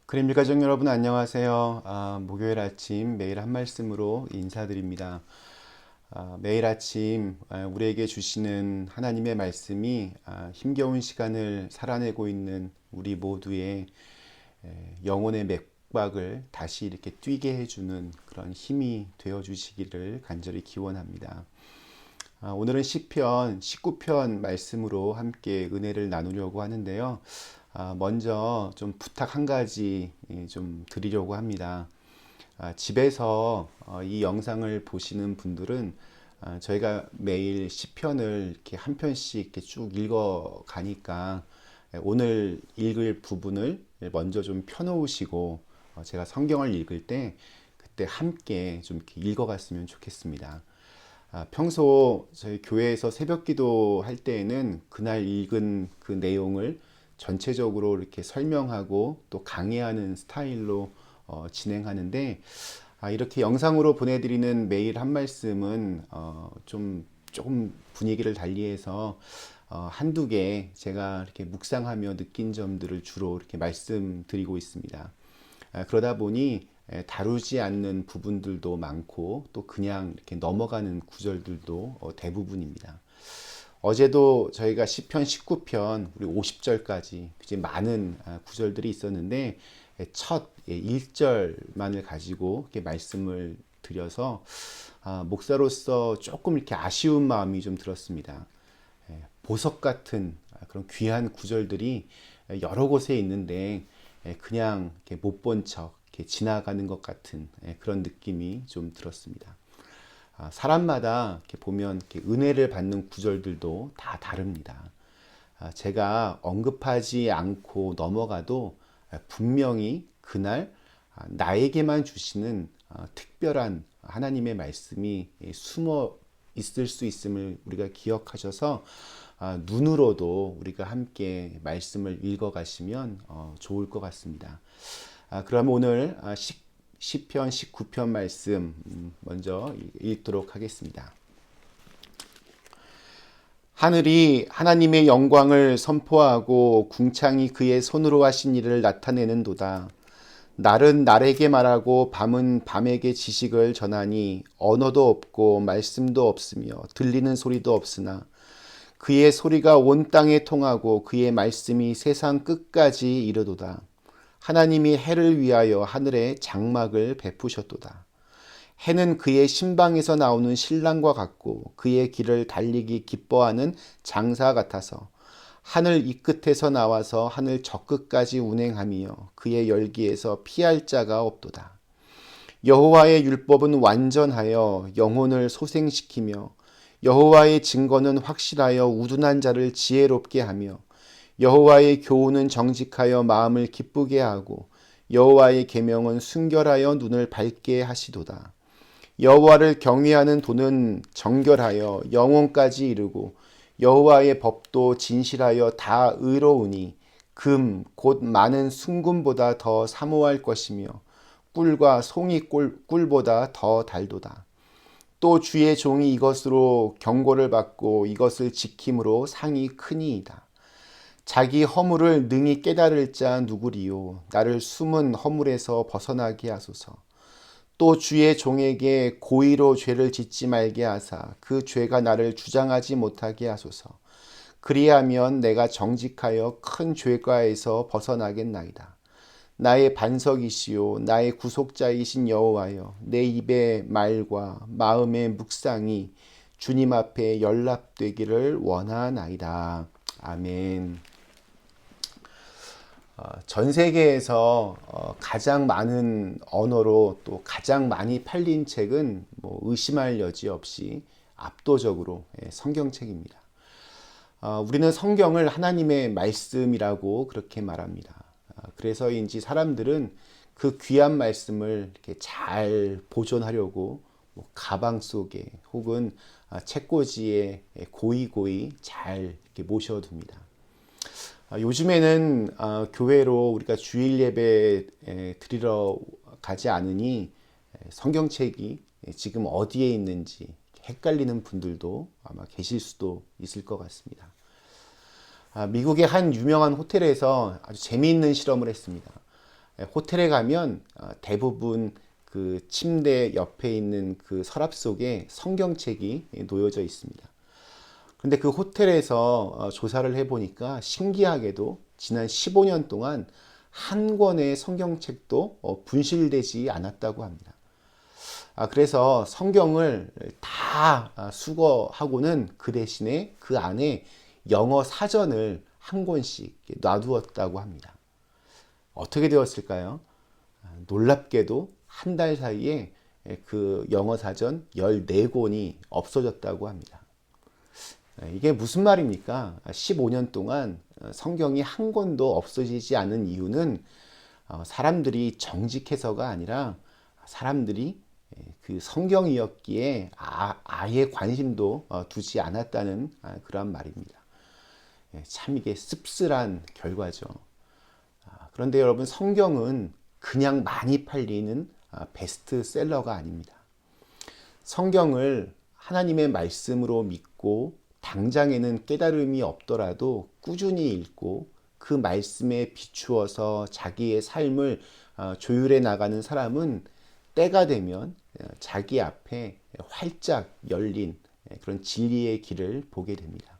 그림 가족 여러분 안녕하세요. 목요일 아침 매일 한 말씀으로 인사드립니다. 매일 아침 우리에게 주시는 하나님의 말씀이 힘겨운 시간을 살아내고 있는 우리 모두의 영혼의 맥박을 다시 이렇게 뛰게 해주는 그런 힘이 되어 주시기를 간절히 기원합니다. 오늘은 시편 19편 말씀으로 함께 은혜를 나누려고 하는데요. 먼저 좀 부탁 한 가지 좀 드리려고 합니다. 집에서 이 영상을 보시는 분들은 저희가 매일 시편을 이렇게 한 편씩 이렇게 쭉 읽어 가니까 오늘 읽을 부분을 먼저 좀 펴놓으시고 제가 성경을 읽을 때 그때 함께 좀 이렇게 읽어갔으면 좋겠습니다. 평소 저희 교회에서 새벽 기도 할 때에는 그날 읽은 그 내용을 전체적으로 이렇게 설명하고 또 강의하는 스타일로 진행하는데 이렇게 영상으로 보내드리는 매일 한 말씀은 좀 조금 분위기를 달리해서 한두 개 제가 이렇게 묵상하며 느낀 점들을 주로 이렇게 말씀드리고 있습니다. 그러다 보니 다루지 않는 부분들도 많고 또 그냥 이렇게 넘어가는 구절들도 대부분입니다. 어제도 저희가 시편 19편 우리 50절까지 이제 많은 구절들이 있었는데 첫 1절만을 가지고 이렇게 말씀을 드려서 목사로서 조금 이렇게 아쉬운 마음이 좀 들었습니다. 보석 같은 그런 귀한 구절들이 여러 곳에 있는데 그냥 못 본 척 지나가는 것 같은 그런 느낌이 좀 들었습니다. 사람마다 이렇게 보면 이렇게 은혜를 받는 구절들도 다 다릅니다. 제가 언급하지 않고 넘어가도 분명히 그날 나에게만 주시는 특별한 하나님의 말씀이 숨어 있을 수 있음을 우리가 기억하셔서 눈으로도 우리가 함께 말씀을 읽어가시면 좋을 것 같습니다. 그럼 오늘 시편 19편 말씀 먼저 읽도록 하겠습니다. 하늘이 하나님의 영광을 선포하고 궁창이 그의 손으로 하신 일을 나타내는도다. 날은 날에게 말하고 밤은 밤에게 지식을 전하니 언어도 없고 말씀도 없으며 들리는 소리도 없으나 그의 소리가 온 땅에 통하고 그의 말씀이 세상 끝까지 이르도다. 하나님이 해를 위하여 하늘에 장막을 베푸셨도다. 해는 그의 신방에서 나오는 신랑과 같고 그의 길을 달리기 기뻐하는 장사 같아서 하늘 이 끝에서 나와서 하늘 저 끝까지 운행하며 그의 열기에서 피할 자가 없도다. 여호와의 율법은 완전하여 영혼을 소생시키며 여호와의 증거는 확실하여 우둔한 자를 지혜롭게 하며 여호와의 교훈은 정직하여 마음을 기쁘게 하고 여호와의 계명은 순결하여 눈을 밝게 하시도다. 여호와를 경외하는 도는 정결하여 영혼까지 이르고 여호와의 법도 진실하여 다 의로우니 금 곧 많은 순금보다 더 사모할 것이며 꿀과 송이 꿀보다 더 달도다. 또 주의 종이 이것으로 경고를 받고 이것을 지킴으로 상이 크니이다. 자기 허물을 능히 깨달을 자 누구리요. 나를 숨은 허물에서 벗어나게 하소서. 또 주의 종에게 고의로 죄를 짓지 말게 하사 그 죄가 나를 주장하지 못하게 하소서. 그리하면 내가 정직하여 큰 죄가에서 벗어나겠나이다. 나의 반석이시요 나의 구속자이신 여호와여, 내 입의 말과 마음의 묵상이 주님 앞에 연락되기를 원하나이다. 아멘. 전 세계에서 가장 많은 언어로 또 가장 많이 팔린 책은 뭐 의심할 여지 없이 압도적으로 성경책입니다. 우리는 성경을 하나님의 말씀이라고 그렇게 말합니다. 그래서인지 사람들은 그 귀한 말씀을 이렇게 잘 보존하려고 뭐 가방 속에 혹은 책꽂이에 고이고이 잘 이렇게 모셔둡니다. 요즘에는 교회로 우리가 주일 예배 드리러 가지 않으니 성경책이 지금 어디에 있는지 헷갈리는 분들도 아마 계실 수도 있을 것 같습니다. 미국의 한 유명한 호텔에서 아주 재미있는 실험을 했습니다. 호텔에 가면 대부분 그 침대 옆에 있는 그 서랍 속에 성경책이 놓여져 있습니다. 근데 그 호텔에서 조사를 해보니까 신기하게도 지난 15년 동안 한 권의 성경책도 분실되지 않았다고 합니다. 그래서 성경을 다 수거하고는 그 대신에 그 안에 영어 사전을 한 권씩 놔두었다고 합니다. 어떻게 되었을까요? 놀랍게도 한 달 사이에 그 영어 사전 14권이 없어졌다고 합니다. 이게 무슨 말입니까? 15년 동안 성경이 한 권도 없어지지 않은 이유는 사람들이 정직해서가 아니라 사람들이 그 성경이었기에 아예 관심도 두지 않았다는 그런 말입니다. 참 이게 씁쓸한 결과죠. 그런데 여러분, 성경은 그냥 많이 팔리는 베스트셀러가 아닙니다. 성경을 하나님의 말씀으로 믿고 당장에는 깨달음이 없더라도 꾸준히 읽고 그 말씀에 비추어서 자기의 삶을 조율해 나가는 사람은 때가 되면 자기 앞에 활짝 열린 그런 진리의 길을 보게 됩니다.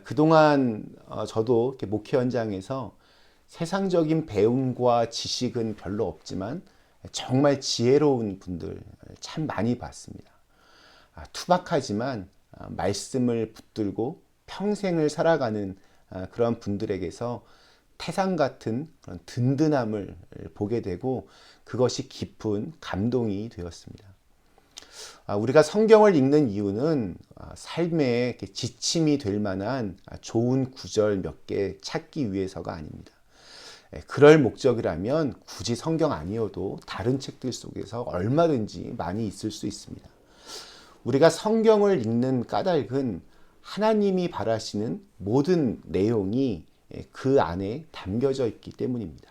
그동안 저도 이렇게 목회 현장에서 세상적인 배움과 지식은 별로 없지만 정말 지혜로운 분들 참 많이 봤습니다. 투박하지만 말씀을 붙들고 평생을 살아가는 그런 분들에게서 태산 같은 그런 든든함을 보게 되고 그것이 깊은 감동이 되었습니다. 우리가 성경을 읽는 이유는 삶에 지침이 될 만한 좋은 구절 몇 개 찾기 위해서가 아닙니다. 그럴 목적이라면 굳이 성경 아니어도 다른 책들 속에서 얼마든지 많이 있을 수 있습니다. 우리가 성경을 읽는 까닭은 하나님이 바라시는 모든 내용이 그 안에 담겨져 있기 때문입니다.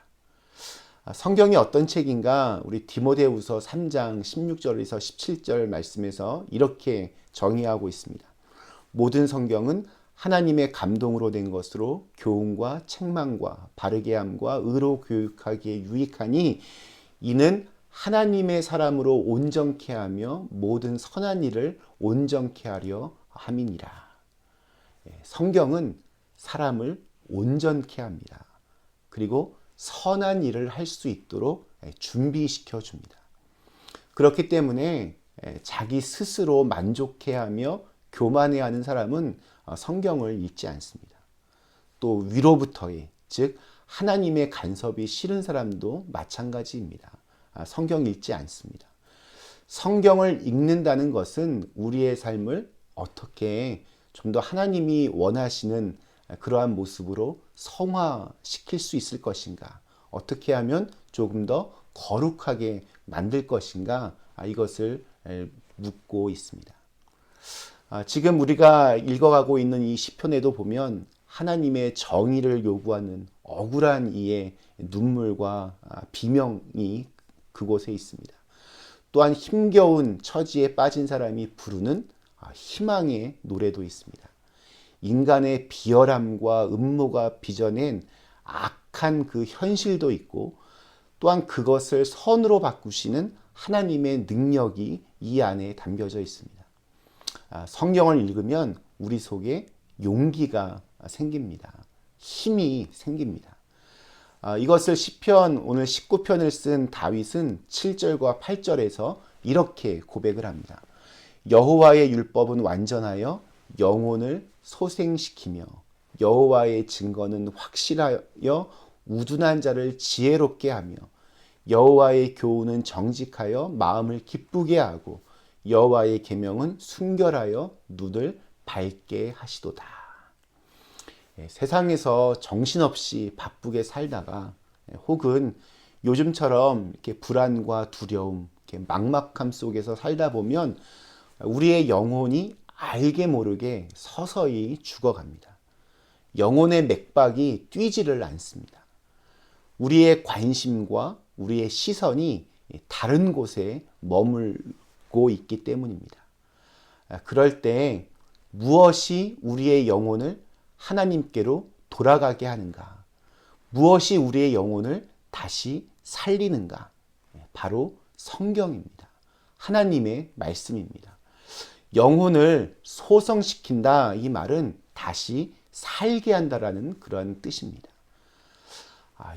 성경이 어떤 책인가? 우리 디모데후서 3장 16절에서 17절 말씀에서 이렇게 정의하고 있습니다. 모든 성경은 하나님의 감동으로 된 것으로 교훈과 책망과 바르게 함과 의로 교육하기에 유익하니 이는 하나님의 사람으로 온전케 하며 모든 선한 일을 온전케 하려 함이니라. 성경은 사람을 온전케 합니다. 그리고 선한 일을 할 수 있도록 준비시켜 줍니다. 그렇기 때문에 자기 스스로 만족해하며 교만해하는 사람은 성경을 읽지 않습니다. 또 위로부터의, 즉 하나님의 간섭이 싫은 사람도 마찬가지입니다. 성경 읽지 않습니다. 성경을 읽는다는 것은 우리의 삶을 어떻게 좀 더 하나님이 원하시는 그러한 모습으로 성화시킬 수 있을 것인가, 어떻게 하면 조금 더 거룩하게 만들 것인가, 이것을 묻고 있습니다. 지금 우리가 읽어가고 있는 이 시편에도 보면 하나님의 정의를 요구하는 억울한 이의 눈물과 비명이 그곳에 있습니다. 또한 힘겨운 처지에 빠진 사람이 부르는 희망의 노래도 있습니다. 인간의 비열함과 음모가 빚어낸 악한 그 현실도 있고 또한 그것을 선으로 바꾸시는 하나님의 능력이 이 안에 담겨져 있습니다. 성경을 읽으면 우리 속에 용기가 생깁니다. 힘이 생깁니다. 이것을 시편 오늘 19편을 쓴 다윗은 7절과 8절에서 이렇게 고백을 합니다. 여호와의 율법은 완전하여 영혼을 소생시키며 여호와의 증거는 확실하여 우둔한 자를 지혜롭게 하며 여호와의 교훈은 정직하여 마음을 기쁘게 하고 여호와의 계명은 순결하여 눈을 밝게 하시도다. 세상에서 정신없이 바쁘게 살다가 혹은 요즘처럼 이렇게 불안과 두려움, 이렇게 막막함 속에서 살다 보면 우리의 영혼이 알게 모르게 서서히 죽어갑니다. 영혼의 맥박이 뛰지를 않습니다. 우리의 관심과 우리의 시선이 다른 곳에 머물고 있기 때문입니다. 그럴 때 무엇이 우리의 영혼을 하나님께로 돌아가게 하는가? 무엇이 우리의 영혼을 다시 살리는가? 바로 성경입니다. 하나님의 말씀입니다. 영혼을 소성시킨다, 이 말은 다시 살게 한다라는 그런 뜻입니다.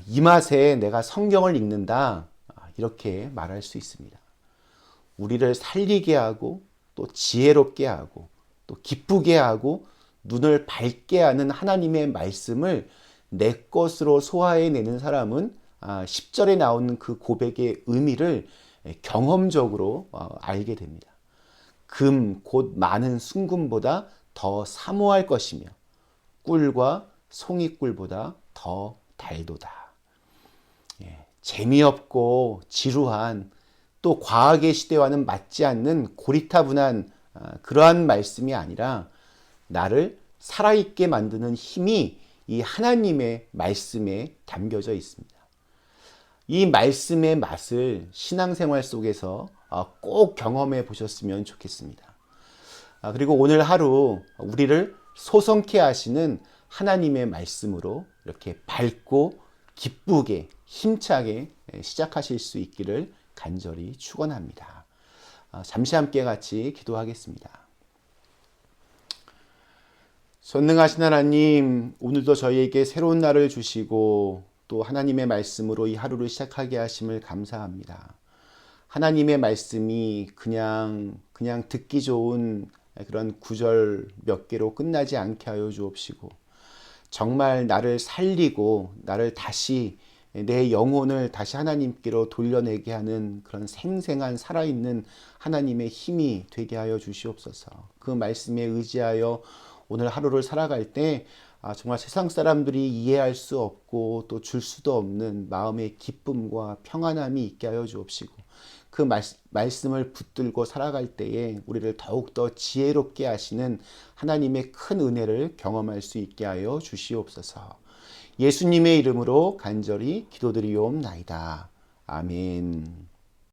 이 맛에 내가 성경을 읽는다, 이렇게 말할 수 있습니다. 우리를 살리게 하고 또 지혜롭게 하고 또 기쁘게 하고 눈을 밝게 하는 하나님의 말씀을 내 것으로 소화해내는 사람은 10절에 나오는 그 고백의 의미를 경험적으로 알게 됩니다. 금 곧 많은 순금보다 더 사모할 것이며 꿀과 송이꿀보다 더 달도다. 재미없고 지루한 또 과학의 시대와는 맞지 않는 고리타분한 그러한 말씀이 아니라 나를 살아있게 만드는 힘이 이 하나님의 말씀에 담겨져 있습니다. 이 말씀의 맛을 신앙생활 속에서 꼭 경험해 보셨으면 좋겠습니다. 그리고 오늘 하루 우리를 소성케 하시는 하나님의 말씀으로 이렇게 밝고 기쁘게 힘차게 시작하실 수 있기를 간절히 축원합니다. 잠시 함께 같이 기도하겠습니다. 전능하신 하나님, 오늘도 저희에게 새로운 날을 주시고 또 하나님의 말씀으로 이 하루를 시작하게 하심을 감사합니다. 하나님의 말씀이 그냥 듣기 좋은 그런 구절 몇 개로 끝나지 않게 하여 주옵시고 정말 나를 살리고 나를 다시 내 영혼을 다시 하나님께로 돌려내게 하는 그런 생생한 살아있는 하나님의 힘이 되게 하여 주시옵소서. 그 말씀에 의지하여 오늘 하루를 살아갈 때 정말 세상 사람들이 이해할 수 없고 또 줄 수도 없는 마음의 기쁨과 평안함이 있게 하여 주옵시고 그 말씀을 붙들고 살아갈 때에 우리를 더욱더 지혜롭게 하시는 하나님의 큰 은혜를 경험할 수 있게 하여 주시옵소서. 예수님의 이름으로 간절히 기도드리옵나이다. 아멘.